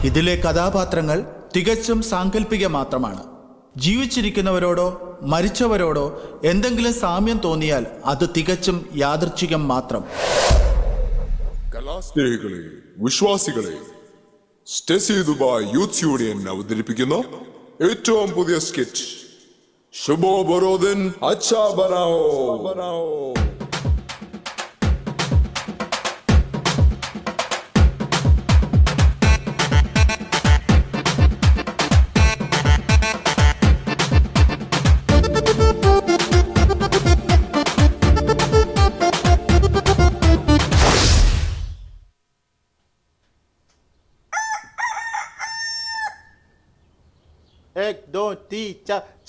ഇതിലെ കഥാപാത്രങ്ങൾ തികച്ചും സാങ്കല്പിക മാത്രമാണ്. ജീവിച്ചിരിക്കുന്നവരോടോ മരിച്ചവരോടോ എന്തെങ്കിലും സാമ്യം തോന്നിയാൽ അത് തികച്ചും യാദൃച്ഛികം മാത്രം. കലാസ്നേഹികളെ, വിശ്വാസികളെ, സ്റ്റെസി ദുബായ് യൂത്ത് യൂണിയൻ അവതരിപ്പിക്കുന്ന ഏറ്റവും പുതിയ സ്കെച്ച് ശുഭോ ബറോദിൻ അച്ഛാ ബനാओ.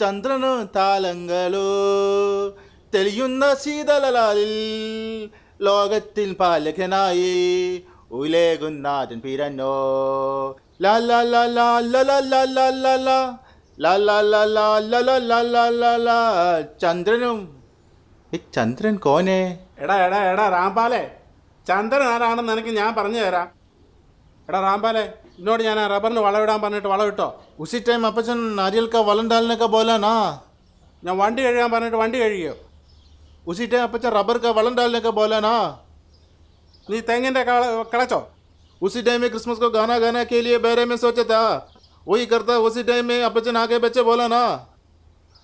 ചന്ദ്രന് താലങ്ങളോ തെളിയുന്ന ശീതളലാലിൽ ലോകത്തിൽ പാലകനായി ഉലേകുന്നാഥൻ പിറന്നോ. ചന്ദ്രനും ചന്ദ്രൻ കോനെ. എടാ എടാ എടാ റാംപാലെ, ചന്ദ്രൻ ആരാണെന്ന് എനിക്ക് ഞാൻ പറഞ്ഞു തരാം. എടാ റാംപാലെ, ഇന്നോട് ഞാൻ ആ റബ്ബറിന് വളമിടാൻ പറഞ്ഞിട്ട് വളമിട്ടോ? ഉസി ടൈം അപ്പച്ചൻ നാരിयल का वलन डालने का बोला ना. ഞാൻ വണ്ടി കഴുകാൻ പറഞ്ഞിട്ട് വണ്ടി കഴുകിയോ? उसी टाइम अപ്പച്ചൻ रबर का वलन डालने का बोला ना. നീ തെങ്ങിൻ്റെ കിളച്ചോ? उसी टाइम में क्रिसमस को गाना गाने के लिए बैरे में सोचा था, वही करता. उसी टाइम में अപ്പച്ചൻ आगे बच्चे बोला ना.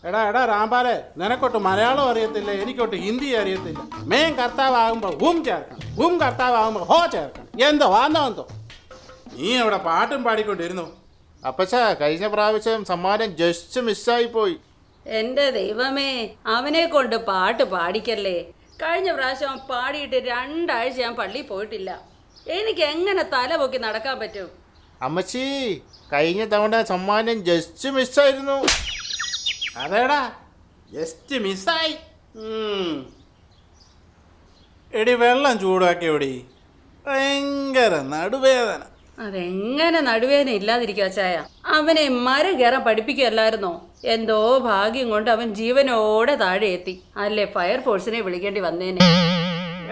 എടാ എടാ റാംപാലെ, നിനക്കൊട്ട് മലയാളം അറിയത്തില്ല, എനിക്കൊട്ട് ഹിന്ദി അറിയത്തില്ല. മേൻ കർത്താവാകുമ്പോൾ ഹും ചേർക്കണം, ഹും കർത്താവാകുമ്പോൾ ഹോ ചേർക്കണം. എന്തോ വാന്തോ നീ അവിടെ പാട്ടും പാടിക്കൊണ്ടിരുന്നു. അപ്പച്ച കഴിഞ്ഞ പ്രാവശ്യം സമ്മാനം ജസ്റ്റ് മിസ്സായി പോയി. എൻ്റെ ദൈവമേ, അവനെ കൊണ്ട് പാട്ട് പാടിക്കല്ലേ. കഴിഞ്ഞ പ്രാവശ്യം പാടിയിട്ട് 2 ആഴ്ച ഞാൻ പള്ളിയിൽ പോയിട്ടില്ല. എനിക്ക് എങ്ങനെ തല പൊക്കി നടക്കാൻ പറ്റും? അമ്മച്ചി, കഴിഞ്ഞ തവണ സമ്മാനം ജസ്റ്റ് മിസ്സായിരുന്നു. അതേടാ, ജസ്റ്റ് മിസ്സായി. എടി വെള്ളം ചൂടാക്കി എടി, ഭയങ്കര നടുവേദന. അതെങ്ങനെ നടുവേദന ഇല്ലാതിരിക്കുക ചായ? അവനെ മരം കയറാൻ പഠിപ്പിക്കുകയല്ലായിരുന്നോ? എന്തോ ഭാഗ്യം കൊണ്ട് അവൻ ജീവനോടെ താഴെ എത്തി. അല്ലേ ഫയർഫോഴ്സിനെ വിളിക്കേണ്ടി വന്നേനെ.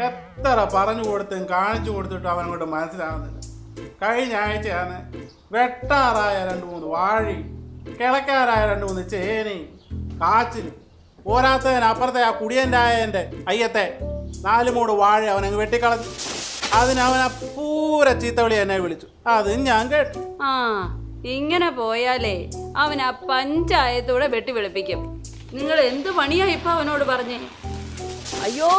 എത്ര പറഞ്ഞു കൊടുത്തും കാണിച്ചു കൊടുത്തിട്ടും അവനോട് മനസ്സിലാവുന്നില്ല. കഴിഞ്ഞ ആഴ്ചയാണ് വെട്ടാറായ 2-3 വാഴയും കിളക്കാരായ 2-3 ചേനയും കാച്ചിലും പോരാത്തതിന് അപ്പുറത്തെ ആ കുടിയൻ്റെ ആയൻ്റെ അയ്യത്തെ 4 മൂട് വാഴ അവനങ്ങ് വെട്ടിക്കളഞ്ഞു. അതിനവൻ പൂര ചീത്തവിളി എന്നെ വിളിച്ചു. അത് ഞാൻ കേട്ടു. ആ, ഇങ്ങനെ പോയാലേ അവൻ ആ പഞ്ചായത്തൂടെ വെട്ടി വിളിപ്പിക്കും. നിങ്ങൾ എന്ത് പണിയാ ഇപ്പൊ അവനോട് പറഞ്ഞേ? അയ്യോ,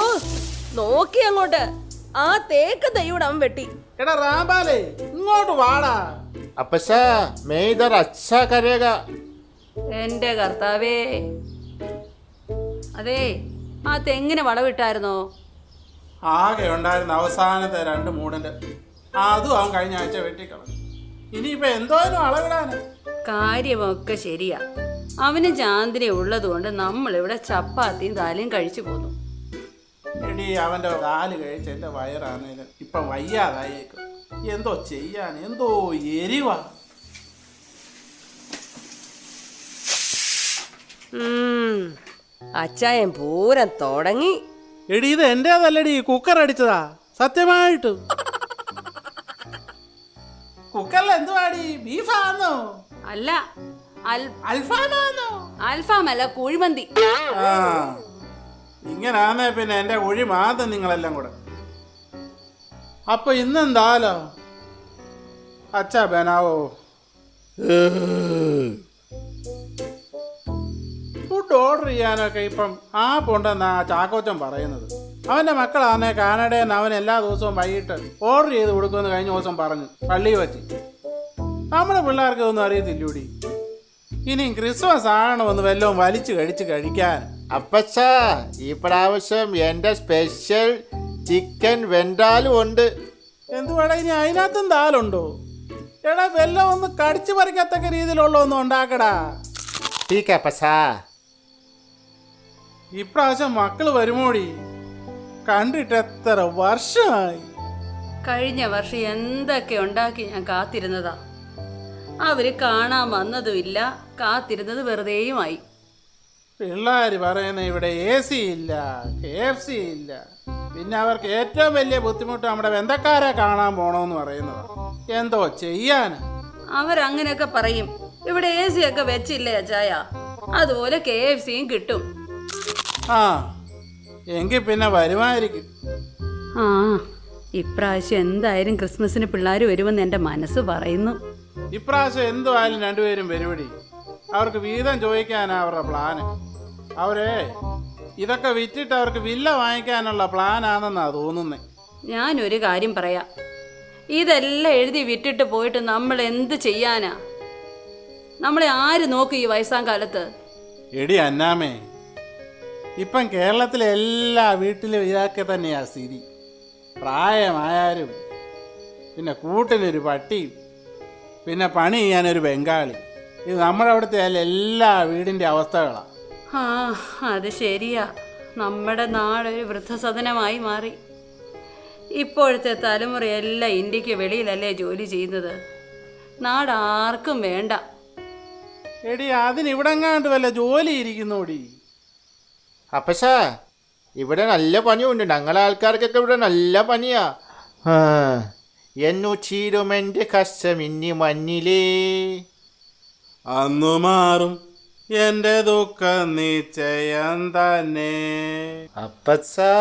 നോക്കി അങ്ങോട്ട്, ആ തേക്ക് തൈയൂടെ അവൻ വെട്ടി. എടാ റാംപാലേ, ഇങ്ങോട്ട് വാടാ. അപ്പച്ച मैं इधर अच्छा करेगा. എൻ്റെ കർത്താവേ. അതെ, ആ തെങ്ങിന് വളവിട്ടായിരുന്നോ? ആകെ ഉണ്ടായിരുന്ന അവസാനത്തെ 2 മൂടിൻ്റെ അതും അവൻ കഴിഞ്ഞ ആഴ്ച വെട്ടിക്കളഞ്ഞു. ഇനിയിപ്പോ എന്തോരും അളവിടാന്. കാര്യമൊക്കെ ശരിയാ. അവന് ചാന്ദിനി ഉള്ളത് കൊണ്ട് നമ്മളിവിടെ ചപ്പാത്തിയും ദാലും കഴിച്ചു പോന്നു. എടി, അവൻ്റെ 4 കഴിച്ച് എൻ്റെ വയറാണേലും ഇപ്പം വയ്യാതായേക്കും. എന്തോ ചെയ്യാൻ, എന്തോ എരിവാ. അച്ചായൻ പൂരം തുടങ്ങി. എടി, ഇത് എന്റേതല്ലടി, കുക്കർ അടിച്ചതാ സത്യമായിട്ട്. കുക്കറിൽ എന്തുവാടി, ബീഫാന്നോ? അല്ല, അൽഫാമാന്നോ? അൽഫാമല്ല, കുഴിമന്തി. ആ, ഇങ്ങനാന്നേ പിന്നെ എൻ്റെ കുഴി മാന്തം നിങ്ങളെല്ലാം കൂടെ. അപ്പൊ ഇന്നെന്താലോ അച്ഛാ ബനാവോ. ഫുഡ് ഓർഡർ ചെയ്യാനൊക്കെ ഇപ്പം ആപ്പ് ഉണ്ടെന്നാ ചാക്കോച്ചൻ പറയുന്നത്. അവൻ്റെ മക്കളാണേ കാനഡയിൽ നിന്ന് അവൻ എല്ലാ ദിവസവും വൈകിട്ട് ഓർഡർ ചെയ്ത് കൊടുക്കുമെന്ന് കഴിഞ്ഞ ദിവസം പറഞ്ഞു പള്ളിയിൽ വെച്ച്. നമ്മുടെ പിള്ളേർക്ക് ഇതൊന്നും അറിയത്തില്ലൂടി. ഇനിയും ക്രിസ്മസ് ആകണമെന്ന് വല്ലതും വലിച്ചു കഴിക്കാൻ. അപ്പച്ച, ഈ പ്രാവശ്യം എൻ്റെ സ്പെഷ്യൽ ചിക്കൻ വെന്റാലും ഉണ്ട്. എന്തുവാടാ, ഇനി അതിനകത്തും ദാലുണ്ടോ? എടാ, വെല്ലം ഒന്ന് കടിച്ചു പറിക്കത്തക്ക രീതിയിലുള്ള ഒന്നും ഉണ്ടാക്കടാ. ठीक है അപ്പച്ച. ഇപ്രാവശ്യം മക്കള് വരുമോടി? കണ്ടിട്ട് എത്ര വർഷമായി. കഴിഞ്ഞ വർഷം എന്തൊക്കെ ഉണ്ടാക്കി ഞാൻ കാത്തിരുന്നതാ. അവര് കാണാൻ വന്നതുമില്ല, കാത്തിരുന്നത് വെറുതെയുമായി. പിള്ളേർ പറയുന്ന ഇവിടെ AC ഇല്ല, KFC ഇല്ല, പിന്നെ അവർക്ക് ഏറ്റവും വലിയ ബുദ്ധിമുട്ട് നമ്മുടെ ബന്ധക്കാരെ കാണാൻ പോണമെന്ന് പറയുന്നത്. എന്തോ ചെയ്യാൻ. അവരങ്ങനെയൊക്കെ പറയും. ഇവിടെ AC ഒക്കെ വെച്ചില്ലേ അച്ചായ, അതുപോലെ KFCയും കിട്ടും. ആ എങ്കിൽ പിന്നെ വരുമായിരിക്കും. ആ ഇപ്രാവശ്യം എന്തായാലും ക്രിസ്മസിന് പിള്ളേർ വരുമെന്ന് എൻ്റെ മനസ്സ് പറയുന്നു. ഇപ്രാവശ്യം എന്തുമായാലും രണ്ടുപേരും പരിപാടി. അവർക്ക് വീതം ചോദിക്കാനാ അവരുടെ പ്ലാന്. അവരെ ഇതൊക്കെ വിറ്റിട്ട് അവർക്ക് വില്ല വാങ്ങിക്കാനുള്ള പ്ലാനാണെന്നാ തോന്നുന്നേ. ഞാനൊരു കാര്യം പറയാം, ഇതെല്ലാം എഴുതി വിറ്റിട്ട് പോയിട്ട് നമ്മൾ എന്ത് ചെയ്യാനാ? നമ്മളെ ആര് നോക്കും ഈ വയസ്സാം കാലത്ത്? എടി അന്നാമേ, ഇപ്പം കേരളത്തിലെ എല്ലാ വീട്ടിലും ഇതൊക്കെ തന്നെയാ സ്ഥിതി. പ്രായമായാലും പിന്നെ കൂട്ടിനൊരു പട്ടിയും പിന്നെ പണി ചെയ്യാനൊരു ബംഗാളി. ഇത് നമ്മുടെ അവിടുത്തെ എല്ലാ വീടിൻ്റെ അവസ്ഥകളാണ്. ആ അത് ശരിയാ. നമ്മുടെ നാടൊരു വൃദ്ധസദനമായി മാറി. ഇപ്പോഴത്തെ തലമുറയെല്ലാം ഇന്ത്യക്ക് വെളിയിലല്ലേ ജോലി ചെയ്യുന്നത്. നാടാർക്കും വേണ്ട. എടി അതിനിവിടെങ്ങാണ്ട് വല്ല ജോലി ഇരിക്കുന്നോടി. അപ്പച്ചാ ഇവിടെ നല്ല പണിയുണ്ട്. ഞങ്ങളെ ആൾക്കാർക്കൊക്കെ ഇവിടെ നല്ല പണിയാ. എന്നു ചീരും എൻ്റെ കഷ്ടം ഇനി മഞ്ഞിലേ. അന്നു മാറും എൻ്റെ ദുഃഖം നിശ്ചയം തന്നെ. അപ്പച്ചാ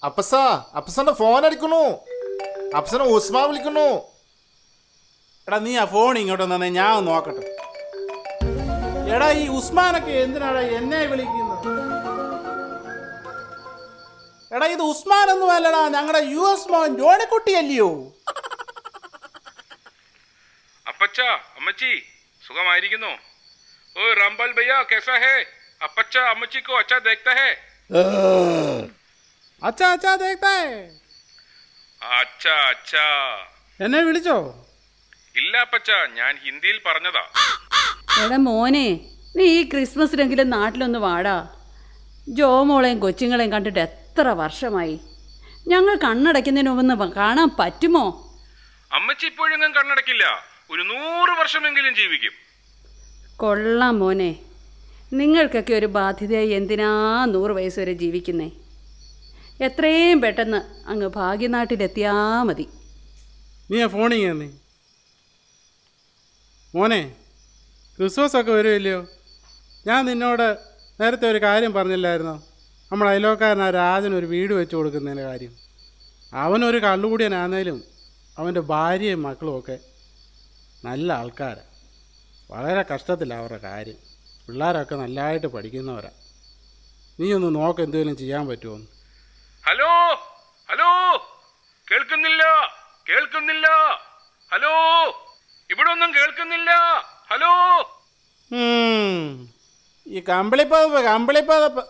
അപ്പസാ അപ്പസന്റെ ഫോൺ അടിക്കണു. അപ്പസനെ ഉസ്മാ വിളിക്കണു. എടാ നീ ആ ഫോൺ ഇങ്ങോട്ട് തന്നെ ഞാൻ ഒന്ന് നോക്കട്ടെ. എടാ ഈ ഉസ്മാനൊക്കെ എന്തിനാടാ എന്നെ വിളിക്കുന്നത്? എടാ ഇത് ഉസ്മാൻ ഒന്നും അല്ലടാ, ഞങ്ങളുടെ US മോൻ ജോണിക്കുട്ടിയല്ലയോ? അപ്പച്ച അമ്മച്ചി സുഖമായിരിക്കുന്നു? ഓ റംബൽ ഭയ്യ कैसा है? അപ്പച്ച അമ്മച്ചി को अच्छा देखता है? അച്ഛാ അച്ഛാ ദേഖ്താ ഹൈ. അച്ഛാ അച്ഛാ. എന്നെ വിളിച്ചോ? ഇല്ല അപ്പച്ച, ഞാൻ ഹിന്ദിയിൽ പറഞ്ഞതാ. എടാ മോനെ, നീ ഈ ക്രിസ്മസിനെങ്കിലും നാട്ടിലൊന്ന് വാടാ. ജോമോളെയും കൊച്ചുങ്ങളെയും കണ്ടിട്ട് എത്ര വർഷമായി. ഞങ്ങൾ കണ്ണടയ്ക്കുന്നതിന് മുമ്പ് കാണാൻ പറ്റുമോ? അമ്മച്ചി ഇപ്പോഴെങ്ങും കണ്ണടക്കില്ല. ഒരു 100 വർഷമെങ്കിലും ജീവിക്കും. കൊള്ളാം മോനെ. നിങ്ങൾക്കൊക്കെ ഒരു ബാധ്യതയായി എന്തിനാ 100 വയസ്സ് വരെ ജീവിക്കുന്നേ? എത്രയും പെട്ടെന്ന് അങ്ങ് ഭാഗ്യനാട്ടിലെത്തിയാ മതി. നീ ആ ഫോണിങ് തന്നെ മോനെ. ക്രിസ്മസ് ഒക്കെ വരുമല്ലയോ? ഞാൻ നിന്നോട് നേരത്തെ ഒരു കാര്യം പറഞ്ഞില്ലായിരുന്നോ? നമ്മുടെ അയലോക്കാരനാ രാജന് ഒരു വീട് വെച്ച് കൊടുക്കുന്നതിൻ്റെ കാര്യം. അവനൊരു കള്ളുകൂടിയനാന്നേലും അവൻ്റെ ഭാര്യയും മക്കളും ഒക്കെ നല്ല ആൾക്കാരാണ്. വളരെ കഷ്ടത്തിലാണ് അവരുടെ കാര്യം. പിള്ളേരൊക്കെ നല്ലതായിട്ട് പഠിക്കുന്നവരാ. നീ ഒന്ന് നോക്ക് എന്തെങ്കിലും ചെയ്യാൻ പറ്റുമോ? ഹലോ ഹലോ, കേൾക്കുന്നില്ല കേൾക്കുന്നില്ല. ഹലോ, ഇവിടെ ഒന്നും കേൾക്കുന്നില്ല. ഹലോ. ഈ കമ്പിളിപ്പതപ്പ്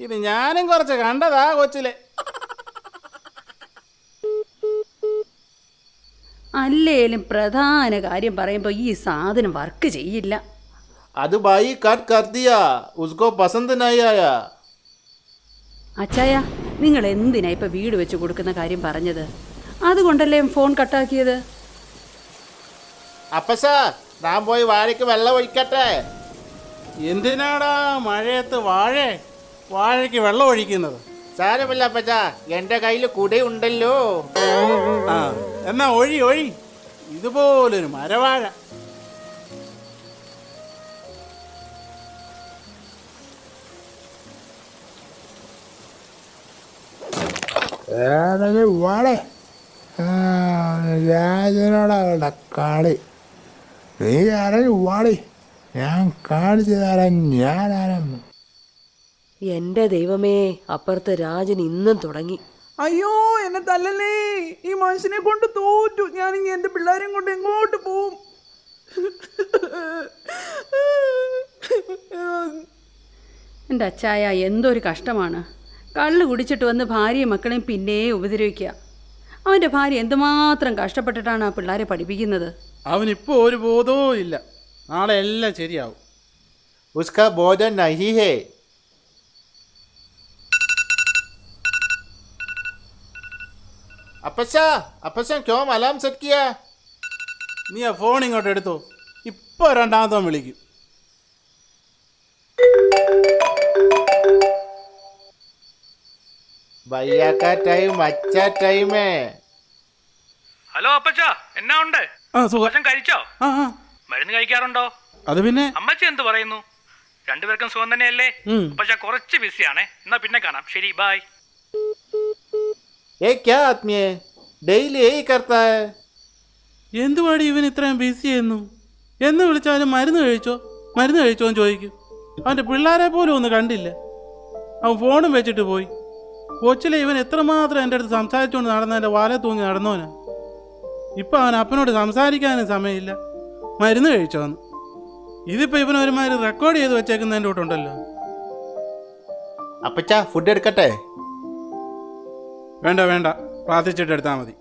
ഇത് ഞാനും കുറച്ച് കണ്ടതാ കൊച്ചിലെ. അല്ലേലും പ്രധാന കാര്യം പറയുമ്പോൾ ഈ സാധനം വർക്ക് ചെയ്യില്ല. അത് ഭായി കട്ട് കർ ദിയാ, ഉസ്കോ പസന്ത് നഹീ ആയാ. അച്ചായ, നിങ്ങൾ എന്തിനാ ഇപ്പം വീട് വെച്ച് കൊടുക്കുന്ന കാര്യം പറഞ്ഞത്? അതുകൊണ്ടല്ലേ ഫോൺ കട്ടാക്കിയത്? അപ്പസാ ഞാൻ പോയി വാഴയ്ക്ക് വെള്ളം ഒഴിക്കട്ടെ. എന്തിനാടാ മഴയത്ത് വാഴയ്ക്ക് വെള്ളം ഒഴിക്കുന്നത്? സാരമില്ല അപ്പച്ചാ, എൻ്റെ കയ്യിൽ കുടയുണ്ടല്ലോ. ആ എന്നാ ഒഴി. ഇതുപോലൊരു മരവാഴ. വാടേ രാജനോടവളുടെ കളി. നീ ഇറങ്ങി വാടി, ഞാൻ കാണിച്ചു തരാം ഞാൻ ആരെന്ന്. എന്റെ ദൈവമേ, അപ്പുറത്ത് രാജൻ ഇന്നും തുടങ്ങി. അയ്യോ എന്നെ തല്ലല്ലേ, ഈ മനുഷ്യനെ കൊണ്ട് തോറ്റു. ഞാനിങ്ങ എന്റെ പിള്ളേരെയും കൊണ്ട് എങ്ങോട്ട് പോവും? എൻ്റെ അച്ചായ, എന്തൊരു കഷ്ടമാണ്. കള്ള് കുടിച്ചിട്ട് വന്ന് ഭാര്യയും മക്കളെയും പിന്നെ ഉപദ്രവിക്കുക. അവൻ്റെ ഭാര്യ എന്തുമാത്രം കഷ്ടപ്പെട്ടിട്ടാണ് ആ പിള്ളേരെ പഠിപ്പിക്കുന്നത്. അവനിപ്പോൾ ഒരു ബോധവും ഇല്ല. നാളെ എല്ലാം ശരിയാവും. ഉസ്കാ ബോധം നഹീ ഹേ. അപ്പച്ചാ ക്യോം അലാം സെറ്റ് കിയാ? നീ ആ ഫോൺ ഇങ്ങോട്ട് എടുത്തോ. ഇപ്പോൾ രണ്ടാമത്തവൻ വിളിക്കും. भैया का टाइम अच्छा टाइम है. ഹലോ അപ്പച്ച, എന്നാ ഉണ്ട്? ആ സുഖം. ഭക്ഷണം കഴിച്ചോ? ആ ആ മരുന്ന് കഴിക്കാറുണ്ടോ? അത് പിന്നെ അമ്മച്ചി എന്ത് പറയുന്നു? രണ്ടുപേർക്കും സുഖം തന്നെയല്ലേ? അപ്പച്ച കുറച്ച് ബിസിയാണേ. എന്നാ പിന്നെ കാണാം. ശരി, ബൈ. ये क्या आदमी है, डेली यही करता है. എന്തുവാടി ഇവൻ ഇത്രയും ബിസി ആയിരുന്നു? എന്ന് വിളിച്ചാലും മരുന്ന് കഴിച്ചോ എന്ന് ചോദിക്കും. അവൻ്റെ പിള്ളേരെ പോലും ഒന്ന് കണ്ടില്ല. അവൻ ഫോണും വെച്ചിട്ട് പോയി. കൊച്ചിലെ ഇവൻ എത്രമാത്രം എൻ്റെ അടുത്ത് സംസാരിച്ചുകൊണ്ട് നടന്നതിൻ്റെ വാല തൂങ്ങി നടന്നവനാ. ഇപ്പം അവൻ അപ്പനോട് സംസാരിക്കാനും സമയമില്ല. മരുന്ന് കഴിച്ചോന്ന്. ഇതിപ്പോൾ ഇവൻ ഒരുമാതിരി റെക്കോർഡ് ചെയ്ത് വെച്ചേക്കുന്നതിൻ്റെ കൂട്ടുണ്ടല്ലോ. അപ്പച്ച ഫുഡ് എടുക്കട്ടെ? വേണ്ട വേണ്ട, പ്രാർത്ഥിച്ചിട്ട് എടുത്താൽ മതി.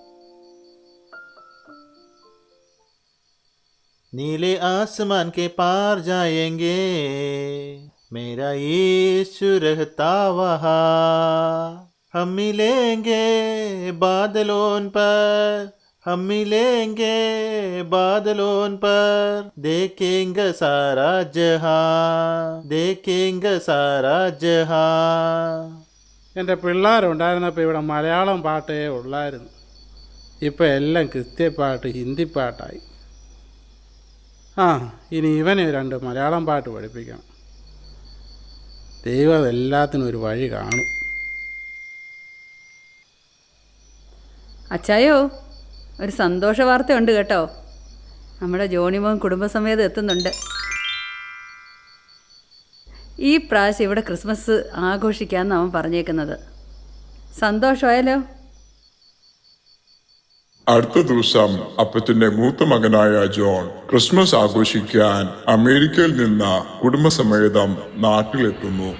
नीले आसमान के पार जाएंगे, मेरा यीशु रहता वहाँ. हम मिलेंगे बादलों पर, हम मिलेंगे बादलों पर, देखेंगे सारा जहां, देखेंगे सारा जहां. എൻ്റെ പിള്ളേരുണ്ടായിരുന്നപ്പോൾ ഇവിടെ മലയാളം പാട്ടേ ഉള്ളായിരുന്നു. ഇപ്പോൾ എല്ലാം ക്രിസ്ത്യപ്പാട്ട്, ഹിന്ദി പാട്ടായി. ആ, ഇനി ഇവനെ 2 മലയാളം പാട്ട് പഠിപ്പിക്കണം. ദൈവം എല്ലാത്തിനും ഒരു വഴി കാണും. അച്ചായോ, ഒരു സന്തോഷ വാർത്തയുണ്ട് കേട്ടോ. നമ്മുടെ ജോണിമോൻ കുടുംബസമേതം എത്തുന്നുണ്ട്. ഈ പ്രാവശ്യം ഇവിടെ ക്രിസ്മസ് ആഘോഷിക്കാമെന്ന് അവൻ പറഞ്ഞേക്കുന്നത്. സന്തോഷമായല്ലോ. അടുത്ത ദിവസം അപ്പത്തിന്റെ മൂത്ത മകനായ ജോൺ ക്രിസ്മസ് ആഘോഷിക്കാൻ അമേരിക്കയിൽ നിന്ന് കുടുംബസമേതം നാട്ടിലെത്തുന്നു.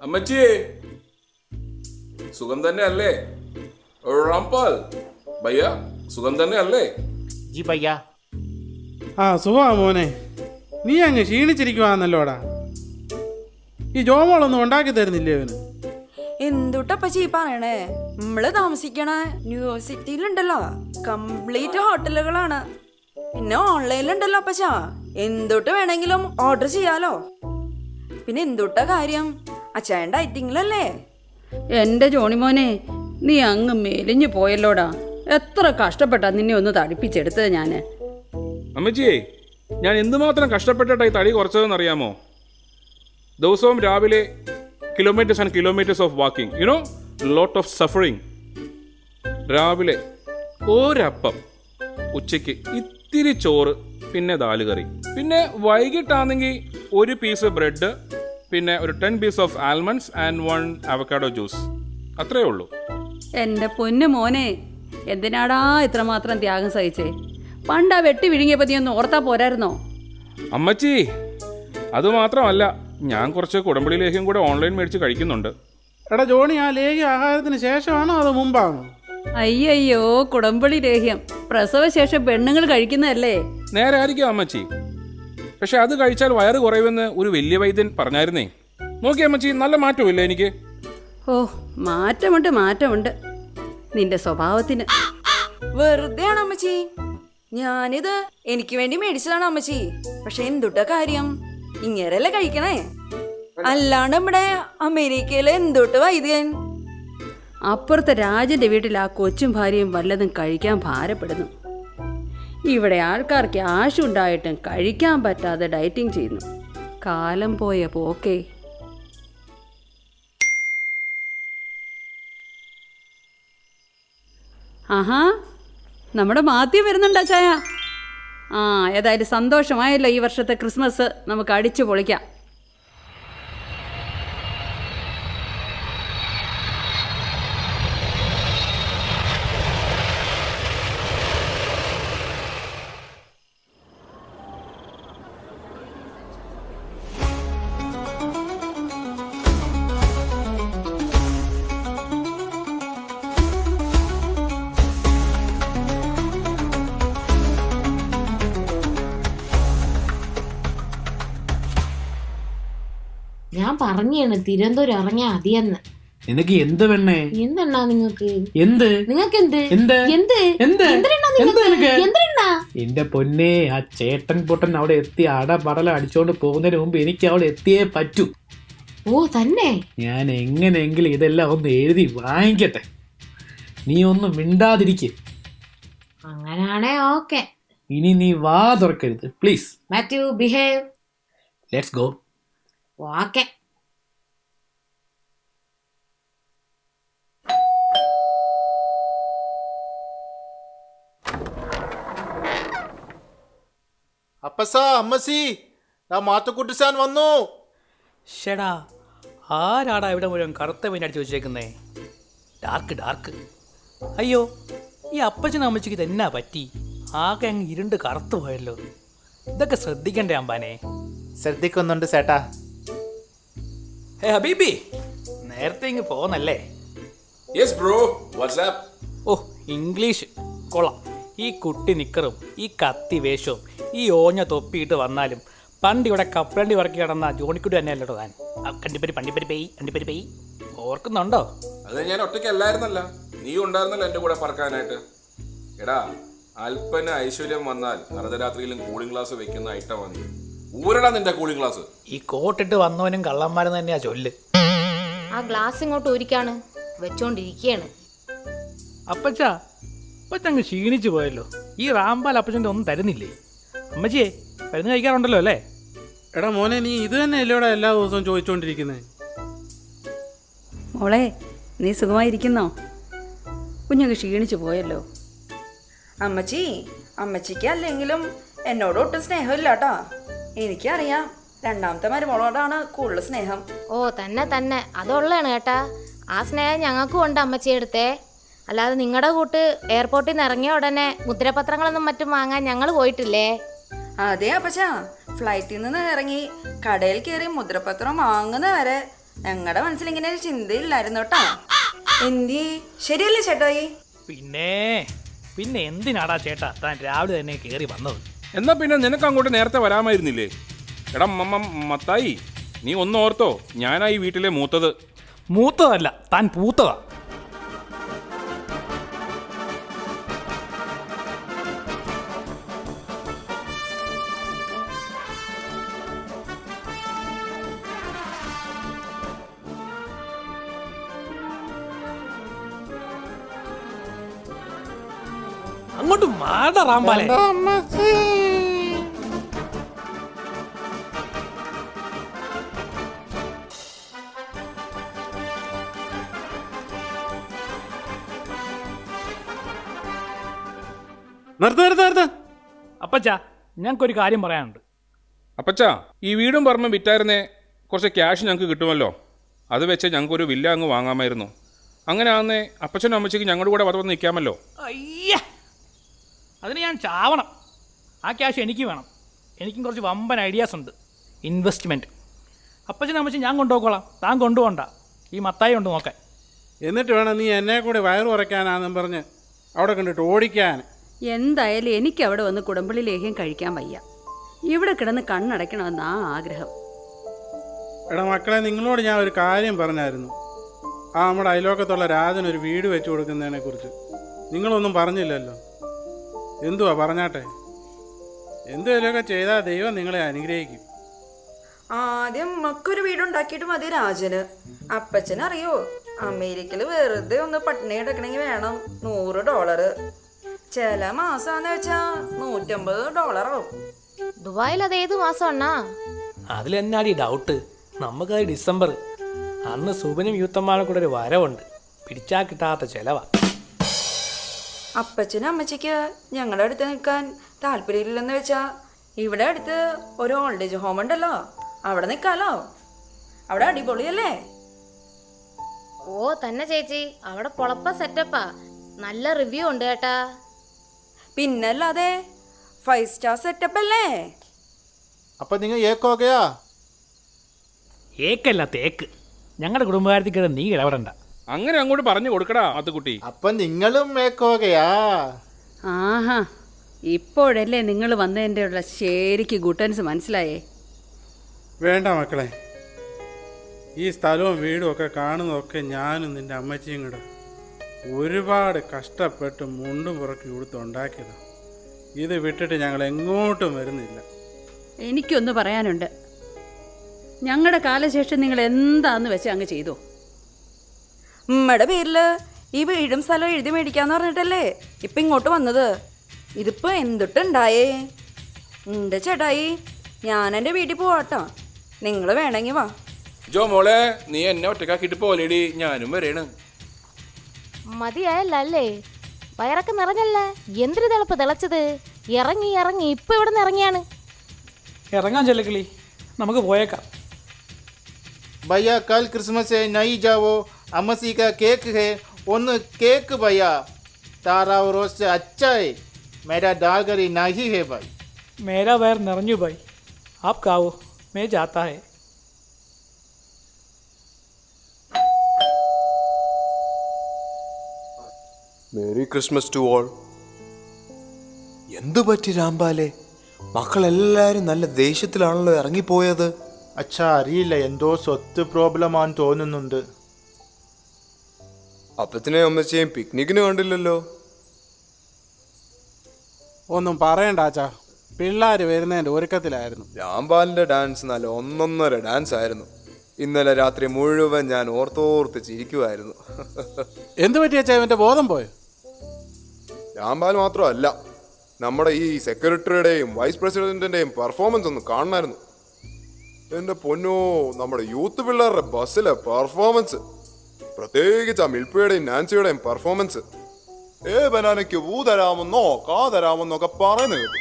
അമ്മച്ചിയെ, സുഖം തന്നെ അല്ലേ? റാംപാൽ ഭയ്യ, സുഖം തന്നെ അല്ലേ? जी भैया. ആ, സുഖമാ മോനെ. നീ അങ്ങ് ക്ഷീണിച്ചിരിക്കുവാന്നല്ലോടാ. ഈ ജോമോളൊന്നും ഉണ്ടാക്കി തരുന്നില്ലേ അവന്? എന്തുട്ടപ്പച്ചി പറയണേ? നമ്മള് താമസിക്കണ ന്യൂസിറ്റിയിലുണ്ടല്ലോ, കംപ്ലീറ്റ് ഹോട്ടലുകളാണ്. പിന്നെ ഓൺലൈനിലുണ്ടല്ലോ അപ്പച്ചാ, എന്തുട്ട് വേണമെങ്കിലും ഓർഡർ ചെയ്യാലോ. പിന്നെ എന്തുട്ട കാര്യം, അച്ചായൻ ഡയറ്റിങ്ങിലല്ലേ? എന്റെ ജോണിമോനെ, നീ അങ്ങ് മെലിഞ്ഞു പോയല്ലോടാ. എത്ര കഷ്ടപ്പെട്ടാ നിന്നെ ഒന്ന് തടിപ്പിച്ചെടുത്തത് ഞാന്. അമ്മച്ചിയെ, ഞാൻ എന്തുമാത്രം കഷ്ടപ്പെട്ടിട്ടായി തടി കുറച്ചതെന്നറിയാമോ? ദിവസവും രാവിലെ kilometres and kilometres of walking, you know, lot of suffering. രാവിലെ ഒരപ്പം, ഉച്ചയ്ക്ക് ഇത്തിരി ചോറ്, പിന്നെ ദാല് കറി, പിന്നെ വൈകിട്ടാണെങ്കിൽ 1 പീസ് ബ്രെഡ്, പിന്നെ ഒരു 10 pieces of almonds and 1 avocado juice. അത്രയേ ഉള്ളൂ. എന്റെ പൊന്നു മോനെ, എന്തിനാടാ ഇത്രമാത്രം ത്യാഗം സഹിച്ചേ? പണ്ടാ വെട്ടി വിഴുങ്ങിയപ്പോ നീ ഒന്ന് ഓർത്താ പോരായിരുന്നോ? അമ്മച്ചി, അതുമാത്രമല്ല, ഞാൻ കുറച്ച് കുടംപുളി ലേഹ്യം കൂടെ ഓൺലൈൻ മേടിച്ച് കഴിക്കുന്നുണ്ട്. എടാ ജോണി, ആ ലേഹ്യം ആഹാരത്തിന് ശേഷമാണോ അതോ മുമ്പാണോ? അയ്യോ, കുടംപുളി ലേഹ്യം പ്രസവശേഷം പെണ്ണുങ്ങൾ കഴിക്കുന്നതല്ലേ? നേരെ ആയിരിക്കും അമ്മച്ചി. പക്ഷെ അത് കഴിച്ചാൽ വയറ് കുറയുമെന്ന് ഒരു വലിയ വൈദ്യൻ പറഞ്ഞായിരുന്നേ. നോക്കി അമ്മച്ചി, നല്ല മാറ്റമില്ലേ എനിക്ക്? ഓ, മാറ്റമുണ്ട് നിന്റെ സ്വഭാവത്തിന്. വെറുതെയാണ് അമ്മച്ചി, ഞാനിത് എനിക്ക് വേണ്ടി മേടിച്ചതാണ് അമ്മച്ചി. പക്ഷെ എന്തുട്ട കാര്യം, ഇങ്ങനെയല്ലേ കഴിക്കണേ? അല്ലാണ്ട് ഇവിടെ അമേരിക്കയിലെ എന്തുട്ട് വൈദ്യൻ? അപ്പുറത്തെ രാജന്റെ വീട്ടിൽ ആ കൊച്ചും ഭാര്യയും വല്ലതും കഴിക്കാൻ ഭാരപ്പെടുന്നു. ഇവിടെ ആൾക്കാർ ക്യാഷ് ഉണ്ടായിട്ടും കഴിക്കാൻ പറ്റാതെ ഡയറ്റിംഗ് ചെയ്യുന്നു. കാലം പോയ പോക്കേ. ആഹാ, നമ്മുടെ മാത്യു വരുന്നുണ്ടോ ചായ? ആ, ഏതായാലും സന്തോഷമായല്ലോ. ഈ വർഷത്തെ ക്രിസ്മസ് നമുക്ക് അടിച്ചു പൊളിക്കാം. ഞാൻ പറഞ്ഞാണ് തിരുവനന്തപുരം ഇറങ്ങിയാ മതിയെന്ന്. നിനക്ക് എന്ത് പെണ്ണേ? എന്തെണ്ണാ നിങ്ങക്ക്? എന്ത് നിങ്ങൾക്ക് എന്ത് എന്ത് എന്ത് എന്ത് എന്തെണ്ണാ എന്ത് നിങ്ങൾക്ക്? നിനക്ക്? എന്തെണ്ണാ? എന്റെ പൊന്നെ, ആ ചേട്ടൻ പൊട്ടൻ അവിടെ എത്തി അടപടല അടിച്ചോണ്ട് പോകുന്നതിന് മുമ്പ് എനിക്ക് അവിടെ എത്തിയേ പറ്റൂ. ഓ തന്നെ? ഞാൻ എങ്ങനെയെങ്കിലും ഇതെല്ലാം ഒന്ന് എഴുതി വാങ്ങിക്കട്ടെ. നീ ഒന്നും മിണ്ടാതിരിക്കെ. അങ്ങനാണേ ഓക്കെ. ഇനി നീ വാ തുറക്കരുത് please. Mathew behave. Let's go. Okay. അപ്പസ അമ്മസി ആ മാത്തുക്കുട്ടിസാൻ വന്നു. ഷെടാ, ആരാടാ ഇവിടെ മുഴുവൻ കറുത്ത പെയിന്റ് അടിച്ച് വെച്ചേക്കുന്നേ? Dark dark. അയ്യോ, ഈ അപ്പച്ചനും അമ്മച്ചിക്ക് ഇതെന്നാ പറ്റി? ആകെ അങ്ങ് ഇരുണ്ട് കറുത്തു പോയല്ലോ. ഇതൊക്കെ ശ്രദ്ധിക്കണ്ടേ അമ്പാനെ? ശ്രദ്ധിക്കുന്നുണ്ട് ചേട്ടാ. ഹേ ഹബീബി, നേരത്തെ ഇങ്ങ് പോന്നല്ലേ? Yes bro, WhatsApp. ഓ, ഇംഗ്ലീഷ് കൊള്ളാം. ഈ കുട്ടി നിക്കറും ഈ കത്തി വേഷവും ഈ ഓഞ്ഞ തൊപ്പിയിട്ട് വന്നാലും പണ്ട് ഇവിടെ കപ്പലണ്ടി വറക്കി കിടന്ന ജോണിക്കുട്ടി തന്നെയല്ലോ താൻ. കണ്ടിപ്പരി പണ്ടിപ്പരി പെയ് കണ്ടിപ്പരി പെയ് ഓർക്കുന്നുണ്ടോ? അത് ഞാൻ ഒറ്റയ്ക്കല്ലായിരുന്നല്ല, നീ ഉണ്ടായിരുന്നല്ലോ എൻ്റെ കൂടെ പറക്കാനായിട്ട്. എടാ, അല്പന ഐശ്വര്യം വന്നാൽ അർദ്ധരാത്രിയിലും കൂളിംഗ് ഗ്ലാസ് വെക്കുന്ന ഐറ്റമാണ് നീ. ഊരടാ നിന്റെ കൂളിംഗ് ഗ്ലാസ്. ഈ കോട്ടിട്ട് വന്നവനും കള്ളന്മാരെന്ന് തന്നെയാ ചൊല്ല്. ആ ഗ്ലാസ് ഇങ്ങോട്ട് ഒരുക്കാണ് വെച്ചോണ്ടിരിക്കുകയാണ്. അപ്പച്ചാ, അപ്പച്ചങ്ങ് ക്ഷീണിച്ചു പോയല്ലോ. ഈ റാമ്പാൽ അപ്പച്ചൻ്റെ ഒന്നും തരുന്നില്ലേ? അമ്മച്ചിയെ മരുന്ന് കഴിക്കാറുണ്ടല്ലോ അല്ലേ? എടാ മോനെ, നീ ഇത് തന്നെ അല്ലോടാ എല്ലാ ദിവസവും ചോദിച്ചോണ്ടിരിക്കുന്നത്? മോളെ, നീ സുഖമായിരിക്കുന്നോ? കുഞ്ഞൊക്കെ ക്ഷീണിച്ചു പോയല്ലോ. അമ്മച്ചിക്ക് അല്ലെങ്കിലും എന്നോട് ഒട്ടും സ്നേഹമില്ല കേട്ടോ. എനിക്കറിയാം, രണ്ടാമത്തെ മരുമോളോടാണ് കൂടുതൽ സ്നേഹം. ഓ തന്നെ തന്നെ, അതുള്ളതാണ് കേട്ടാ. ആ സ്നേഹം ഞങ്ങൾക്കും ഉണ്ട് അമ്മച്ചിയെടുത്തേ. അല്ലാതെ നിങ്ങളുടെ കൂട്ട് എയർപോർട്ടിൽ നിന്ന് ഇറങ്ങിയ ഉടനെ മുദ്രപത്രങ്ങളൊന്നും മറ്റും വാങ്ങാൻ ഞങ്ങൾ പോയിട്ടില്ലേ? അതെ അപ്പച്ചാ, ഫ്ലൈറ്റിൽ നിന്ന് ഇറങ്ങി കടയിൽ കയറി മുദ്രപത്രം വാങ്ങുന്ന വരെ ഞങ്ങളുടെ മനസ്സിൽ ഇങ്ങനെ ഒരു ചിന്തയില്ലായിരുന്നു കേട്ടോ. എന്തി ശരിയല്ലേ ചേട്ടായി? പിന്നെ എന്തിനാടാ ചേട്ടാ താൻ രാവിലെ തന്നെ കയറി വന്നത്? എന്നാ പിന്നെ നിനക്ക് അങ്ങോട്ട് നേരത്തെ വരാമായിരുന്നില്ലേ? എടാ മത്തായി, നീ ഒന്ന് ഓർത്തോ, ഞാനാ ഈ വീട്ടിലെ മൂത്തത്. മൂത്തതല്ല, താൻ പൂത്തതാ. അങ്ങോട്ട് മാട റാമ്പാലെ. നിർത്ത. അപ്പച്ചാ, ഞങ്ങൾക്കൊരു കാര്യം പറയാനുണ്ട്. അപ്പച്ചാ, ഈ വീടും പറമ്പും വിറ്റായിരുന്നേ കുറച്ച് ക്യാഷ് ഞങ്ങൾക്ക് കിട്ടുമല്ലോ. അത് വെച്ച് ഞങ്ങൾക്കൊരു വില്ല അങ്ങ് വാങ്ങാമായിരുന്നു. അങ്ങനെ ആകുന്നേ അപ്പച്ചനും അമ്മച്ചിക്ക് ഞങ്ങളുടെ കൂടെ വന്ന് നിൽക്കാമല്ലോ. അയ്യ, അതിന് ഞാൻ ചാവണം. ആ ക്യാഷ് എനിക്ക് വേണം. എനിക്കും കുറച്ച് വമ്പൻ ഐഡിയാസ് ഉണ്ട്, ഇൻവെസ്റ്റ്മെൻറ്റ്. അപ്പച്ചനും അമ്മച്ചി ഞാൻ കൊണ്ടുപോയിക്കോളാം, താൻ കൊണ്ടുപോകണ്ട. ഈ മത്തായി കൊണ്ട് നോക്കാൻ. എന്നിട്ട് വേണം നീ എന്നെ കൂടെ വയറ് കുറയ്ക്കാനാന്നും പറഞ്ഞ് അവിടെ കണ്ടിട്ട് ഓടിക്കാൻ. എന്തായാലും എനിക്ക് അവിടെ വന്ന് കുടമ്പള്ളി ലേഹ്യം കഴിക്കാൻ വയ്യ. ഇവിടെ കിടന്ന് കണ്ണടയ്ക്കണമെന്നാ ആഗ്രഹം. എടാ മക്കളെ, നിങ്ങളോട് ഞാൻ ഒരു കാര്യം പറഞ്ഞായിരുന്നു. ആ നമ്മുടെ അയലോക്കത്തുള്ള രാജൻ ഒരു വീട് വെച്ച് കൊടുക്കുന്നതിനെ കുറിച്ച് നിങ്ങളൊന്നും പറഞ്ഞില്ലല്ലോ. എന്തുവാ പറഞ്ഞാട്ടെ? എന്തുവല്ലൊക്കെ ചെയ്താൽ ദൈവം നിങ്ങളെ അനുഗ്രഹിക്കും. ആദ്യം മക്കൊരു വീടുണ്ടാക്കിയിട്ട് മതി രാജന്. അപ്പച്ചനറിയോ, അമേരിക്കയിൽ വെറുതെ ഒന്ന് പട്ടിണി കിടക്കണമെങ്കിൽ വേണം $100. ചില മാസാന്ന് വെച്ചാ $150 ആവും. ദുബായിൽ അത് ഏത് മാസം അണ്ണാ? അതിലെന്നാടി ഡൗട്ട്? നമുക്കത് ഡിസംബർ. അന്ന് സുബനും യൂത്തമ്മാനെ കൂടെ ഒരു വരവുണ്ട്. പിടിച്ചാ കിട്ടാത്ത ചെലവാ. അപ്പച്ചനും അമ്മച്ചിക്ക് ഞങ്ങളുടെ അടുത്ത് നിൽക്കാൻ താല്പര്യമില്ലെന്ന് വെച്ചാ ഇവിടെ അടുത്ത് ഒരു ഓൾഡ് ഏജ് ഹോം ഉണ്ടല്ലോ, അവിടെ നിൽക്കാലോ. അവിടെ അടിപൊളിയല്ലേ? ഓ തന്നെ ചേച്ചി, അവിടെ പൊളപ്പ സെറ്റപ്പാ. നല്ല റിവ്യൂ ഉണ്ട് കേട്ടാ. പിന്നല്ലാതെ 5 സ്റ്റാർ സെറ്റപ്പ് അല്ലേ? അപ്പൊ നിങ്ങൾ ഏക്കോകയാ? ഏക്കല്ല തേക്ക്. ഞങ്ങളുടെ കുടുംബകാര്യത്തിൽ നീ ഇടപെടണ്ട. അങ്ങനെ അങ്ങോട്ട് പറഞ്ഞു കൊടുക്കടാ ആത്തുക്കുട്ടി. അപ്പൊ നിങ്ങളും ഏക്കോകയാ? ആഹാ, ഇപ്പോഴല്ലേ നിങ്ങൾ വന്നതിൻ്റെ ഉള്ള ശരിക്ക് ഗുട്ടൻസ് മനസ്സിലായേ? വേണ്ട മക്കളെ, ഈ സ്ഥലവും വീടും ഒക്കെ കാണുന്നതൊക്കെ ഞാനും നിൻ്റെ അമ്മച്ചിയും കൂടെ ഒരുപാട് കഷ്ടപ്പെട്ട് മുണ്ടും പുറക്കി കൊടുത്ത് ഉണ്ടാക്കിയതാണ്. ഇത് വിട്ടിട്ട് ഞങ്ങൾ എങ്ങോട്ടും വരുന്നില്ല. എനിക്കൊന്ന് പറയാനുണ്ട്. ഞങ്ങളുടെ കാലശേഷം നിങ്ങൾ എന്താന്ന് വെച്ച് അങ്ങ് ചെയ്തോ. ഉമ്മയുടെ പേരില് ഈ വീടും സ്ഥലവും എഴുതി മേടിക്കാന്ന് പറഞ്ഞിട്ടല്ലേ ഇപ്പം ഇങ്ങോട്ട് വന്നത്. ഇതിപ്പോൾ എന്തൊട്ടുണ്ടായേ? ഉണ്ട് ചേട്ടായി, ഞാൻ എൻ്റെ വീട്ടിൽ പോവാട്ടോ. നിങ്ങൾ വേണമെങ്കിൽ വാ. ജോ മോളെ, നീ എന്നെ ഒറ്റക്കാക്കിയിട്ട് പോലെടി, ഞാനും വരേണ്. മതിയായല്ലേ? വയറൊക്കെ നിറഞ്ഞല്ലേ? എന്തൊരു തിളപ്പ് തിളച്ചത്. ഇറങ്ങി ഇറങ്ങി ഇപ്പൊ ഇവിടെ നിന്ന് ഇറങ്ങിയാണ്. ഇറങ്ങാൻ ചെല്ലക്കിളി, നമുക്ക് പോയേക്കാം. भैया कल क्रिसमस है, नहीं जाओ, अम्मसी का केक है, ഒന്ന് കേക്ക് भैया, ताराव रोज से अच्छा है, मेरा दाल करी नहीं है भाई. मेरा वैर निरंजू भाई, आप खाओ, मैं जाता है. Merry Christmas to all. എന്തു പറ്റി രാംബാലെ? മക്കളെല്ലാരും നല്ല ദേഷ്യത്തിലാണല്ലോ ഇറങ്ങിപ്പോയത്. അച്ഛാ അറിയില്ല, എന്തോ സ്വത്ത് പ്രോബ്ലം ആണെന്ന് തോന്നുന്നുണ്ട്. അപ്പത്തിനെയും അമ്മച്ചയും പിക്നിക്കിന് കണ്ടില്ലല്ലോ. ഒന്നും പറയണ്ട അച്ഛാ, പിള്ളേർ വരുന്നതിൻ്റെ ഒരുക്കത്തിലായിരുന്നു. രാംബാലിന്റെ ഡാൻസ് നല്ല ഒന്നൊന്നര ഡാൻസ് ആയിരുന്നു. ഇന്നലെ രാത്രി മുഴുവൻ ഞാൻ ഓർത്തോർത്ത് ചിരിക്കുമായിരുന്നു. എന്ത് പറ്റി അച്ഛാ, ഇവൻ്റെ ബോധം പോയോ? രാംബാൽ മാത്രമല്ല, നമ്മുടെ ഈ സെക്രട്ടറിയുടെയും വൈസ് പ്രസിഡന്റിന്റെയും പെർഫോമൻസ് ഒന്ന് കാണണമായിരുന്നു. എന്റെ പൊന്നോ, നമ്മുടെ യൂത്ത് പിള്ളേരുടെ ബസ്സിലെ പെർഫോമൻസ്, പ്രത്യേകിച്ച് ആ മിൽപ്പയുടെയും നാൻസിയുടെയും പെർഫോമൻസ്. ബനാനയ്ക്ക് ഊ തരാമെന്നോ കാ തരാമെന്നോ ഒക്കെ പറയുന്ന കേട്ടു.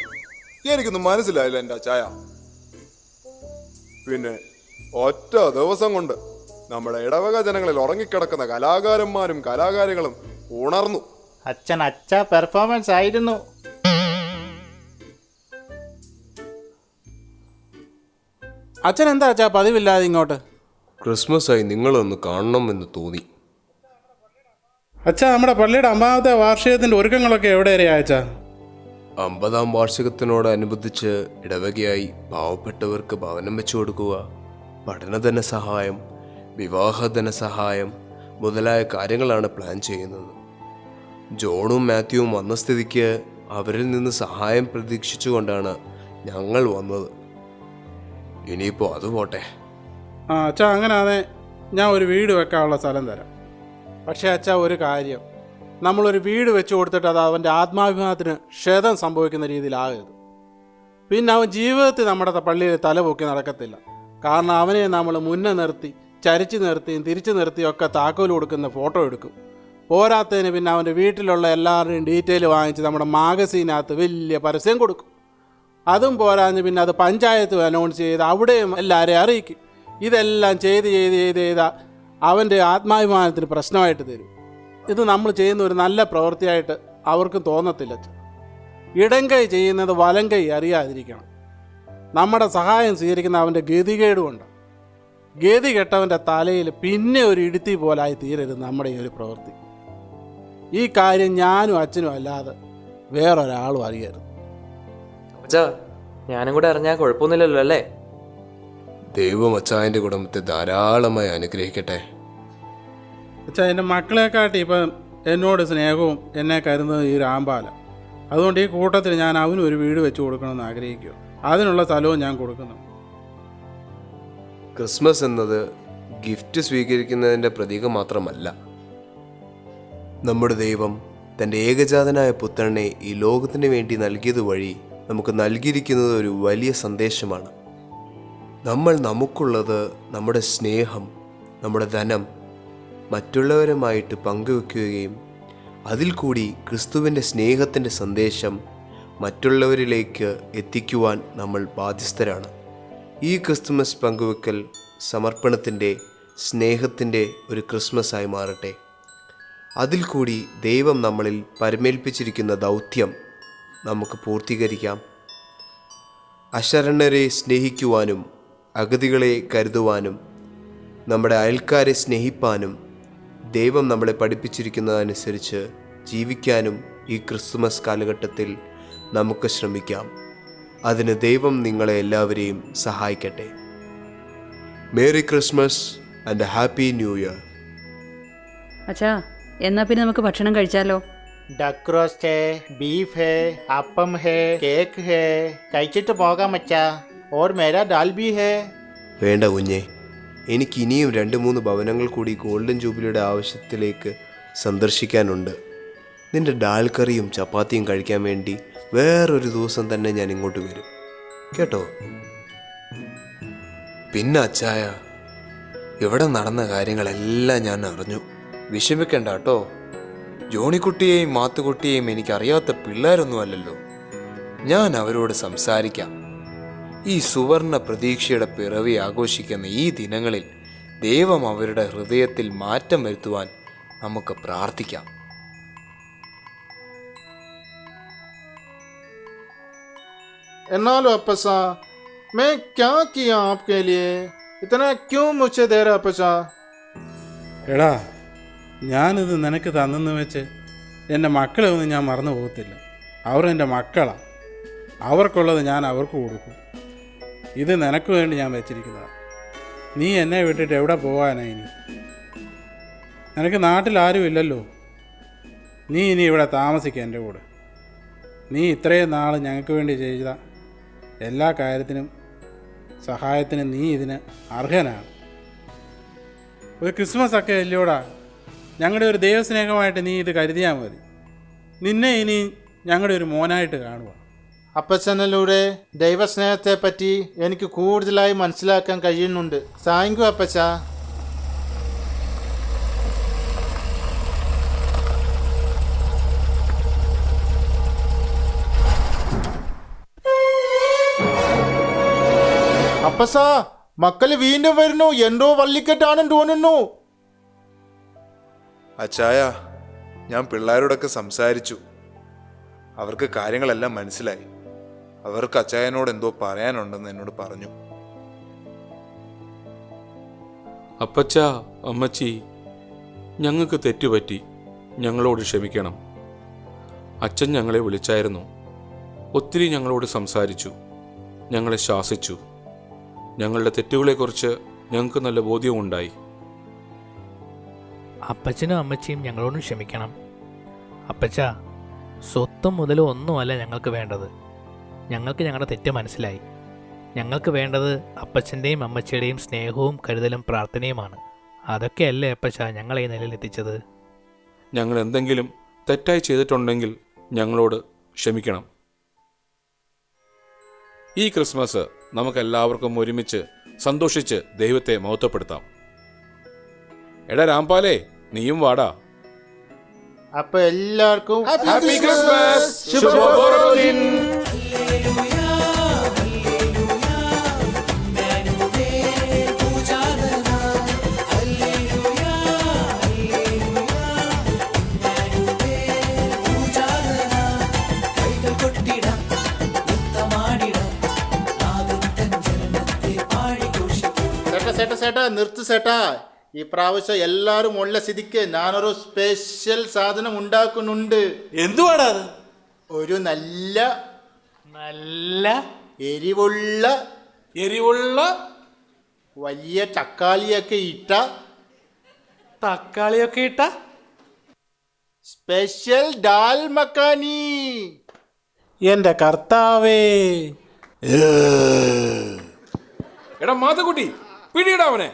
എനിക്കൊന്നും മനസ്സിലായില്ല എൻ്റെ ചായ. പിന്നെ ഒറ്റ ദിവസം കൊണ്ട് നമ്മുടെ ഇടവക ജനങ്ങളിൽ ഉറങ്ങിക്കിടക്കുന്ന കലാകാരന്മാരും കലാകാരികളും ഉണർന്നു. അച്ഛ പെർഫോമൻസ് ആയിരുന്നു. അച്ഛൻ എന്താ അച്ഛാ പതിവില്ലാതെ ഇങ്ങോട്ട്? ക്രിസ്മസ് ആയി നിങ്ങളൊന്ന് കാണണമെന്ന് തോന്നി. അച്ഛാ, നമ്മുടെ പള്ളിയുടെ 50ാമത്തെ വാർഷികത്തിന്റെ ഒരുക്കങ്ങളൊക്കെ എവിടെ വരെയാ അച്ഛാ? 50ാം വാർഷികത്തിനോടനുബന്ധിച്ച് ഇടവകയായി പാവപ്പെട്ടവർക്ക് ഭവനം വെച്ചു കൊടുക്കുക, പഠനധന സഹായം, വിവാഹ ധനസഹായം മുതലായ കാര്യങ്ങളാണ് പ്ലാൻ ചെയ്യുന്നത്. ജോണും മാത്യുവും വന്ന സ്ഥിതിക്ക് അവരിൽ നിന്ന് സഹായം പ്രതീക്ഷിച്ചുകൊണ്ടാണ് ഞങ്ങൾ വന്നത്. ഇനിയിപ്പോൾ അത് പോട്ടെ. അച്ഛാ, അങ്ങനെയാണെ ഞാൻ ഒരു വീട് വെക്കാനുള്ള സ്ഥലം തരാം. പക്ഷേ അച്ഛാ, ഒരു കാര്യം, നമ്മളൊരു വീട് വെച്ച് കൊടുത്തിട്ട് അത് അവൻ്റെ ആത്മാഭിമാനത്തിന് ക്ഷതം സംഭവിക്കുന്ന രീതിയിലാകരുത്. പിന്നെ അവൻ ജീവിതത്തിൽ നമ്മുടെ പള്ളിയിൽ തലപൊക്കി നടക്കത്തില്ല. കാരണം അവനെ നമ്മൾ മുന്നേ നിർത്തി ചരിച്ചു നിർത്തിയും തിരിച്ചു നിർത്തിയും ഒക്കെ താക്കോൽ കൊടുക്കുന്ന ഫോട്ടോ എടുക്കും. പോരാത്തതിന് പിന്നെ അവൻ്റെ വീട്ടിലുള്ള എല്ലാവരുടെയും ഡീറ്റെയിൽ വാങ്ങിച്ച് നമ്മുടെ മാഗസീനകത്ത് വലിയ പരസ്യം കൊടുക്കും. അതും പോരാഞ്ഞ് പിന്നെ അത് പഞ്ചായത്ത് അനൗൺസ് ചെയ്ത് അവിടെയും എല്ലാവരെയും അറിയിക്കും. ഇതെല്ലാം ചെയ്ത് അവൻ്റെ ആത്മാഭിമാനത്തിന് പ്രശ്നമായിട്ട് തരും. ഇത് നമ്മൾ ചെയ്യുന്ന ഒരു നല്ല പ്രവൃത്തിയായിട്ട് അവർക്കും തോന്നത്തില്ല. ഇടം കൈ ചെയ്യുന്നത് വലം കൈ അറിയാതിരിക്കണം. നമ്മുടെ സഹായം സ്വീകരിക്കുന്ന അവൻ്റെ ഗതികേട് കൊണ്ട് ഗതി കെട്ടവൻ്റെ തലയിൽ പിന്നെ ഒരു ഇടുത്തി പോലായി തീരരുത് നമ്മുടെ ഈ ഒരു പ്രവൃത്തി. ഈ കാര്യം ഞാനും അച്ഛനും അല്ലാതെ വേറൊരാളും അറിയരുത്. ഞാനും കൂടെ അറിഞ്ഞാൽ കുഴപ്പമൊന്നുമില്ലല്ലോ അല്ലേ? ദൈവം അച്ചായൻ്റെ കുടുംബത്തെ ധാരാളമായി അനുഗ്രഹിക്കട്ടെ. അച്ഛാ, എൻ്റെ മക്കളെക്കാട്ടി ഇപ്പം എന്നോട് സ്നേഹവും എന്നെ കരുതുന്നത് ഈ രാംബാല. അതുകൊണ്ട് ഈ കൂട്ടത്തിൽ ഞാൻ അവനും ഒരു വീട് വെച്ച് കൊടുക്കണമെന്ന് ആഗ്രഹിക്കുക. അതിനുള്ള സ്ഥലവും ഞാൻ കൊടുക്കുന്നു. ക്രിസ്മസ് എന്നത് ഗിഫ്റ്റ് സ്വീകരിക്കുന്നതിൻ്റെ പ്രതീകം മാത്രമല്ല. നമ്മുടെ ദൈവം തൻ്റെ ഏകജാതനായ പുത്രനെ ഈ ലോകത്തിന് വേണ്ടി നൽകിയത് വഴി നമുക്ക് നൽകിയിരിക്കുന്നത് ഒരു വലിയ സന്ദേശമാണ്. നമ്മൾ നമുക്കുള്ളത്, നമ്മുടെ സ്നേഹം, നമ്മുടെ ധനം മറ്റുള്ളവരുമായിട്ട് പങ്കുവെക്കുകയും അതിൽ കൂടി ക്രിസ്തുവിൻ്റെ സ്നേഹത്തിൻ്റെ സന്ദേശം മറ്റുള്ളവരിലേക്ക് എത്തിക്കുവാൻ നമ്മൾ ബാധ്യസ്ഥരാണ്. ഈ ക്രിസ്തുമസ് പങ്കുവെക്കൽ സമർപ്പണത്തിൻ്റെ, സ്നേഹത്തിൻ്റെ ഒരു ക്രിസ്മസ് ആയി മാറട്ടെ. അതിൽ കൂടി ദൈവം നമ്മളിൽ പരമേൽപ്പിച്ചിരിക്കുന്ന ദൗത്യം നമുക്ക് പൂർത്തീകരിക്കാം. അശരണരെ സ്നേഹിക്കുവാനും അഗതികളെ കരുതുവാനും നമ്മുടെ അയൽക്കാരെ സ്നേഹിപ്പാനും ദൈവം നമ്മളെ പഠിപ്പിച്ചിരിക്കുന്നതനുസരിച്ച് ജീവിക്കാനും ഈ ക്രിസ്തുമസ് കാലഘട്ടത്തിൽ നമുക്ക് ശ്രമിക്കാം. അതിന് ദൈവം നിങ്ങളെ എല്ലാവരെയും സഹായിക്കട്ടെ. Merry Christmas and happy new year. അച്ഛാ എന്നാ പിന്നെ നമുക്ക് ഭക്ഷണം കഴിച്ചാലോ? ഡക്ക് റോസ്റ്റ് ഹേ, ബീഫ് ഹേ, അപ്പം ഹേ, കേക്ക് ഹേ. കഴിച്ചിട്ട് പോകാം അച്ഛാ. ഓർ മേരാ ദാൽ ബി ഹേ. വേണ്ട കുഞ്ഞെ, എനിക്ക് ഇനിയും 2-3 ഭവനങ്ങൾ കൂടി ഗോൾഡൻ ജൂബിലിയുടെ ആവശ്യത്തിലേക്ക് സന്ദർശിക്കാനുണ്ട്. നിന്റെ ഡാൽ കറിയും ചപ്പാത്തിയും കഴിക്കാൻ വേണ്ടി വേറൊരു ദിവസം തന്നെ ഞാൻ ഇങ്ങോട്ട് വരും കേട്ടോ. പിന്നെ അച്ചായ, ഇവിടെ നടന്ന കാര്യങ്ങളെല്ലാം ഞാൻ അറിഞ്ഞു. വിഷമിക്കണ്ട കേട്ടോ. ജോണിക്കുട്ടിയെയും മാത്തുക്കുട്ടിയെയും എനിക്കറിയാത്ത പിള്ളേരൊന്നുമല്ലല്ലോ. ഞാൻ അവരോട് സംസാരിക്കാം. ഈ സുവർണ പ്രതീക്ഷയുടെ പിറവി ആഘോഷിക്കുന്ന ഈ ദിനങ്ങളിൽ ദൈവം അവരുടെ ഹൃദയത്തിൽ മാറ്റം വരുത്തുവാൻ നമുക്ക് പ്രാർത്ഥിക്കാം. എന്നാലും അപ്പച്ചാ, मैं क्या किया आपके लिए? इतना क्यों मुझे दे रहा अപ്പച്ചാ? എടാ, ഞാനിത് നിനക്ക് തന്നെന്ന് വെച്ച് എൻ്റെ മക്കളെ ഒന്നും ഞാൻ മറന്നു പോകത്തില്ല. അവർ എൻ്റെ മക്കളാണ്. അവർക്കുള്ളത് ഞാൻ അവർക്ക് കൊടുക്കും. ഇത് നിനക്ക് വേണ്ടി ഞാൻ വെച്ചിരിക്കുന്നതാണ്. നീ എന്നെ വിട്ടിട്ട് എവിടെ പോകാനാ ഇനി? നിനക്ക് നാട്ടിൽ ആരും ഇല്ലല്ലോ. നീ ഇനി ഇവിടെ താമസിക്കുക എൻ്റെ കൂടെ. നീ ഇത്രയും നാൾ ഞങ്ങൾക്ക് വേണ്ടി ചെയ്ത എല്ലാ കാര്യത്തിനും സഹായത്തിനും നീ ഇതിന് അർഹനാണ്. ഒരു ക്രിസ്മസ് ഒക്കെ അല്ലയോടാ. ഞങ്ങളുടെ ഒരു ദൈവസ്നേഹമായിട്ട് നീ ഇത് കരുതിയാൽ മതി. നിന്നെ ഇനി ഞങ്ങളുടെ ഒരു മോനായിട്ട് കാണുക. അപ്പച്ചനിലൂടെ ദൈവസ്നേഹത്തെ പറ്റി എനിക്ക് കൂടുതലായി മനസ്സിലാക്കാൻ കഴിയുന്നുണ്ട്. Thank you അപ്പച്ചാ. അപ്പച്ചാ, മക്കള് വീണ്ടും വരുന്നു. എന്തോ വള്ളിക്കെട്ടാണെന്ന് തോന്നുന്നു. അച്ചായ, ഞാൻ പിള്ളേരോടൊക്കെ സംസാരിച്ചു. അവർക്ക് കാര്യങ്ങളെല്ലാം മനസ്സിലായി. അവർക്ക് അച്ചായനോട് എന്തോ പറയാനുണ്ടെന്ന് എന്നോട് പറഞ്ഞു. അപ്പച്ച, അമ്മച്ചി, ഞങ്ങൾക്ക് തെറ്റുപറ്റി. ഞങ്ങളോട് ക്ഷമിക്കണം. അച്ഛൻ ഞങ്ങളെ വിളിച്ചായിരുന്നു. ഒത്തിരി ഞങ്ങളോട് സംസാരിച്ചു. ഞങ്ങളെ ശാസിച്ചു. ഞങ്ങളുടെ തെറ്റുകളെക്കുറിച്ച് ഞങ്ങൾക്ക് നല്ല ബോധ്യമുണ്ടായി. അപ്പച്ചനും അമ്മച്ചിയും ഞങ്ങളോടും ക്ഷമിക്കണം. അപ്പച്ച, സ്വത്തും മുതലും ഒന്നുമല്ല ഞങ്ങൾക്ക് വേണ്ടത്. ഞങ്ങൾക്ക് ഞങ്ങളുടെ തെറ്റ് മനസ്സിലായി. ഞങ്ങൾക്ക് വേണ്ടത് അപ്പച്ചൻ്റെയും അമ്മച്ചിയുടെയും സ്നേഹവും കരുതലും പ്രാർത്ഥനയുമാണ്. അതൊക്കെയല്ലേ അപ്പച്ച ഞങ്ങളെ ഈ നിലയിൽ എത്തിച്ചത്. ഞങ്ങൾ എന്തെങ്കിലും തെറ്റായി ചെയ്തിട്ടുണ്ടെങ്കിൽ ഞങ്ങളോട് ക്ഷമിക്കണം. ഈ ക്രിസ്മസ് നമുക്കെല്ലാവർക്കും ഒരുമിച്ച് സന്തോഷിച്ച് ദൈവത്തെ മഹത്വപ്പെടുത്താം. എടാ രാംപാലേ, നീയും വാടാ. അപ്പൊ എല്ലാവർക്കും ഹാപ്പി ക്രിസ്മസ്. ശുഭബോധോദിൻ. ചേട്ടാ നിർത്ത് ചേട്ടാ. ഈ പ്രാവശ്യം എല്ലാവരും ഉള്ള സ്ഥിതിക്ക് ഞാനൊരു സ്പെഷ്യൽ സാധനം ഉണ്ടാക്കുന്നുണ്ട്. എന്തുവാടാ അത്? ഒരു നല്ല നല്ല എരിവുള്ള വലിയ തക്കാളിയൊക്കെ ഇട്ട സ്പെഷ്യൽ ദാൽ മക്കാനി. എൻ്റെ കർത്താവേ. എടാ മാത്തുക്കുട്ടി, പിടിയിടാ അവനെ.